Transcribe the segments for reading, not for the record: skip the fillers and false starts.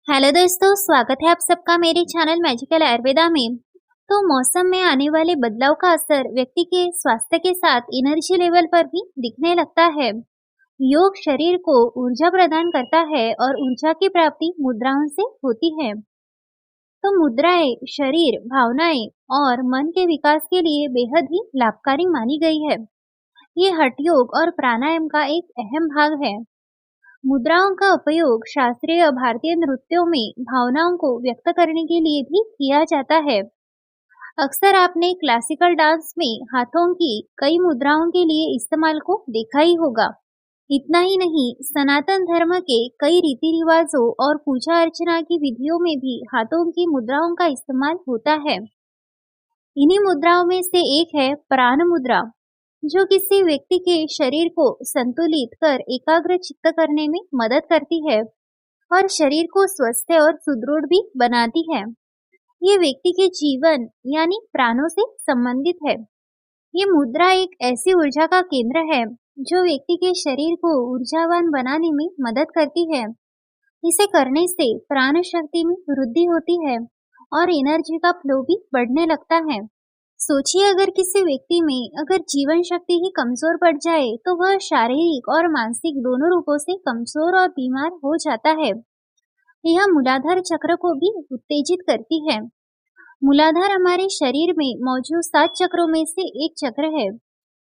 Hello दोस्तों, स्वागत है आप सबका मेरे चैनल मैजिकल आयुर्वेदा में। तो मौसम में आने वाले बदलाव का असर व्यक्ति के स्वास्थ्य के साथ एनर्जी लेवल पर भी दिखने लगता है। योग शरीर को ऊर्जा प्रदान करता है और ऊर्जा की प्राप्ति मुद्राओं से होती है। तो मुद्राएं शरीर, भावनाएं और मन के विकास के लिए बेहद ही लाभकारी मानी गई है। ये हठ योग और प्राणायाम का एक अहम भाग है। मुद्राओं का उपयोग शास्त्रीय भारतीय नृत्यों में भावनाओं को व्यक्त करने के लिए भी किया जाता है। अक्सर आपने क्लासिकल डांस में हाथों की कई मुद्राओं के लिए इस्तेमाल को देखा ही होगा। इतना ही नहीं, सनातन धर्म के कई रीति रिवाजों और पूजा अर्चना की विधियों में भी हाथों की मुद्राओं का इस्तेमाल होता है। इन्हीं मुद्राओं में से एक है प्राण मुद्रा, जो किसी व्यक्ति के शरीर को संतुलित कर एकाग्र चित्त करने में मदद करती है और शरीर को स्वस्थ और सुदृढ़ भी बनाती है। ये व्यक्ति के जीवन यानी प्राणों से संबंधित है। ये मुद्रा एक ऐसी ऊर्जा का केंद्र है जो व्यक्ति के शरीर को ऊर्जावान बनाने में मदद करती है। इसे करने से प्राण शक्ति में वृद्धि होती है और एनर्जी का फ्लो भी बढ़ने लगता है। सोचिए, अगर किसी व्यक्ति में अगर जीवन शक्ति ही कमजोर पड़ जाए तो वह शारीरिक और मानसिक दोनों रूपों से कमजोर और बीमार हो जाता है। यह मूलाधार चक्र को भी उत्तेजित करती है। मूलाधार हमारे शरीर में मौजूद 7 चक्रों में से एक चक्र है,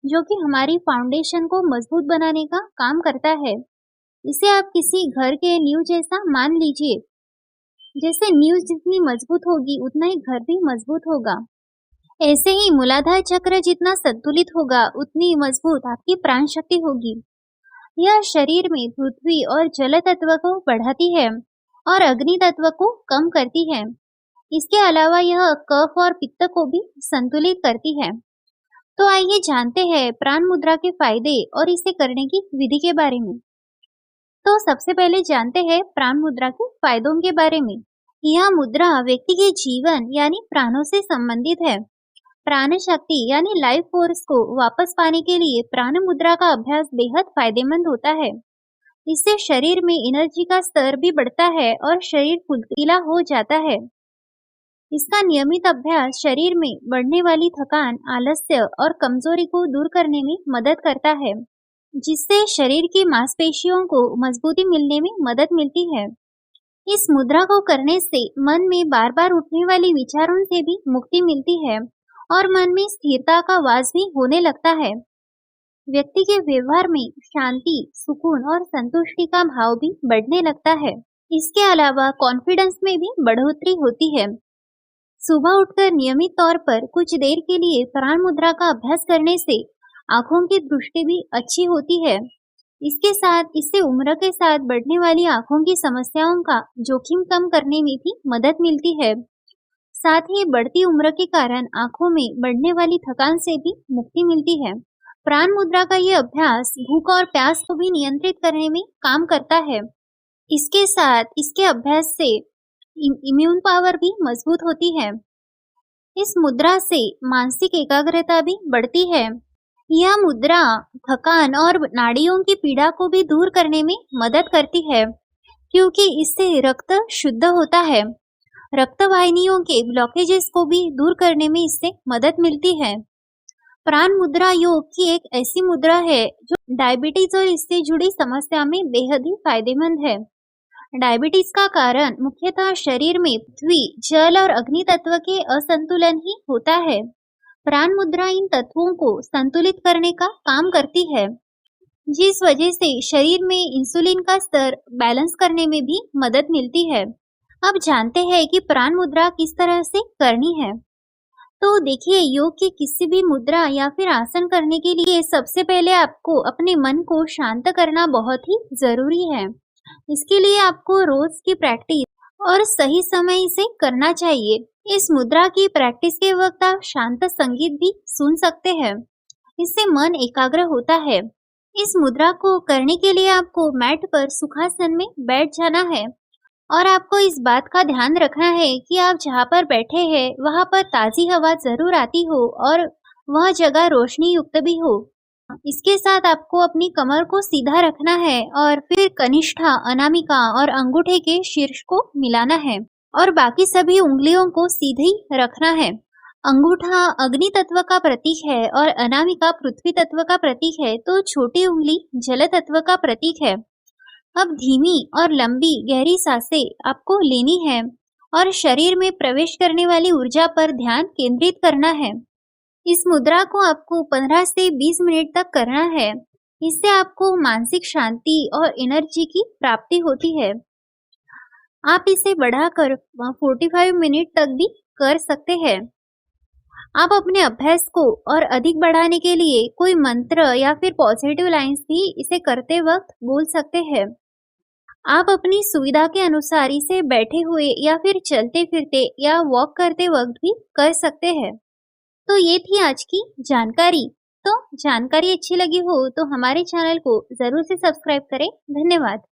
जो कि हमारी फाउंडेशन को मजबूत बनाने का काम करता है। इसे आप किसी घर के नींव जैसा मान लीजिए। जैसे नींव जितनी मजबूत होगी उतना ही घर भी मजबूत होगा। ऐसे ही मूलाधार चक्र जितना संतुलित होगा उतनी मजबूत आपकी प्राण शक्ति होगी। यह शरीर में पृथ्वी और जल तत्व को बढ़ाती है और अग्नि तत्व को कम करती है। इसके अलावा यह कफ और पित्त को भी संतुलित करती है। तो आइए जानते हैं प्राण मुद्रा के फायदे और इसे करने की विधि के बारे में। तो सबसे पहले जानते हैं प्राण मुद्रा के फायदों के बारे में। यह मुद्रा व्यक्ति के जीवन यानी प्राणों से संबंधित है। प्राण शक्ति यानी लाइफ फोर्स को वापस पाने के लिए प्राण मुद्रा का अभ्यास बेहद फायदेमंद होता है। इससे शरीर में एनर्जी का स्तर भी बढ़ता है और शरीर फुर्तीला हो जाता है। इसका नियमित अभ्यास शरीर में बढ़ने वाली थकान, आलस्य और कमजोरी को दूर करने में मदद करता है, जिससे शरीर की मांसपेशियों को मजबूती मिलने में मदद मिलती है। इस मुद्रा को करने से मन में बार बार उठने वाली विचारों से भी मुक्ति मिलती है और मन में स्थिरता का वास भी होने लगता है। व्यक्ति के व्यवहार में शांति, सुकून और संतुष्टि का भाव भी बढ़ने लगता है। इसके अलावा कॉन्फिडेंस में भी बढ़ोतरी होती है। सुबह उठकर नियमित तौर पर कुछ देर के लिए प्राण मुद्रा का अभ्यास करने से आंखों की दृष्टि भी अच्छी होती है। इसके साथ इससे उम्र के साथ बढ़ने वाली आंखों की समस्याओं का जोखिम कम करने में भी मदद मिलती है। साथ ही बढ़ती उम्र के कारण आंखों में बढ़ने वाली थकान से भी मुक्ति मिलती है। प्राण मुद्रा का ये अभ्यास भूख और प्यास को भी नियंत्रित करने में काम करता है। इसके साथ इसके अभ्यास से इम्यून पावर भी मजबूत होती है। इस मुद्रा से मानसिक एकाग्रता भी बढ़ती है। यह मुद्रा थकान और नाड़ियों की पीड़ा को भी दूर करने में मदद करती है, क्योंकि इससे रक्त शुद्ध होता है। रक्त वाहिनियों के ब्लॉकेजेस को भी दूर करने में इससे मदद मिलती है। प्राण मुद्रा योग की एक ऐसी मुद्रा है जो डायबिटीज और इससे जुड़ी समस्या में बेहद ही फायदेमंद है। डायबिटीज का कारण मुख्यतः शरीर में पृथ्वी, जल और अग्नि तत्व के असंतुलन ही होता है। प्राण मुद्रा इन तत्वों को संतुलित करने का काम करती है, जिस वजह से शरीर में इंसुलिन का स्तर बैलेंस करने में भी मदद मिलती है। अब जानते हैं कि प्राण मुद्रा किस तरह से करनी है। तो देखिए, योग की किसी भी मुद्रा या फिर आसन करने के लिए सबसे पहले आपको अपने मन को शांत करना बहुत ही जरूरी है। इसके लिए आपको रोज की प्रैक्टिस और सही समय से करना चाहिए। इस मुद्रा की प्रैक्टिस के वक्त आप शांत संगीत भी सुन सकते हैं। इससे मन एकाग्र होता है। इस मुद्रा को करने के लिए आपको मैट पर सुखासन में बैठ जाना है और आपको इस बात का ध्यान रखना है कि आप जहाँ पर बैठे हैं वहाँ पर ताज़ी हवा जरूर आती हो और वह जगह रोशनी युक्त भी हो। इसके साथ आपको अपनी कमर को सीधा रखना है और फिर कनिष्ठा, अनामिका और अंगूठे के शीर्ष को मिलाना है और बाकी सभी उंगलियों को सीधी रखना है। अंगूठा अग्नि तत्व का प्रतीक है और अनामिका पृथ्वी तत्व का प्रतीक है, तो छोटी उंगली जल तत्व का प्रतीक है। अब धीमी और लंबी गहरी सांसें आपको लेनी है और शरीर में प्रवेश करने वाली ऊर्जा पर ध्यान केंद्रित करना है। इस मुद्रा को आपको 15 से 20 मिनट तक करना है। इससे आपको मानसिक शांति और एनर्जी की प्राप्ति होती है। आप इसे बढ़ाकर 45 मिनट तक भी कर सकते हैं। आप अपने अभ्यास को और अधिक बढ़ाने के लिए कोई मंत्र या फिर पॉजिटिव लाइंस भी इसे करते वक्त बोल सकते हैं। आप अपनी सुविधा के अनुसार इसे बैठे हुए या फिर चलते फिरते या वॉक करते वक्त भी कर सकते हैं। तो ये थी आज की जानकारी। तो जानकारी अच्छी लगी हो तो हमारे चैनल को जरूर से सब्सक्राइब करें। धन्यवाद।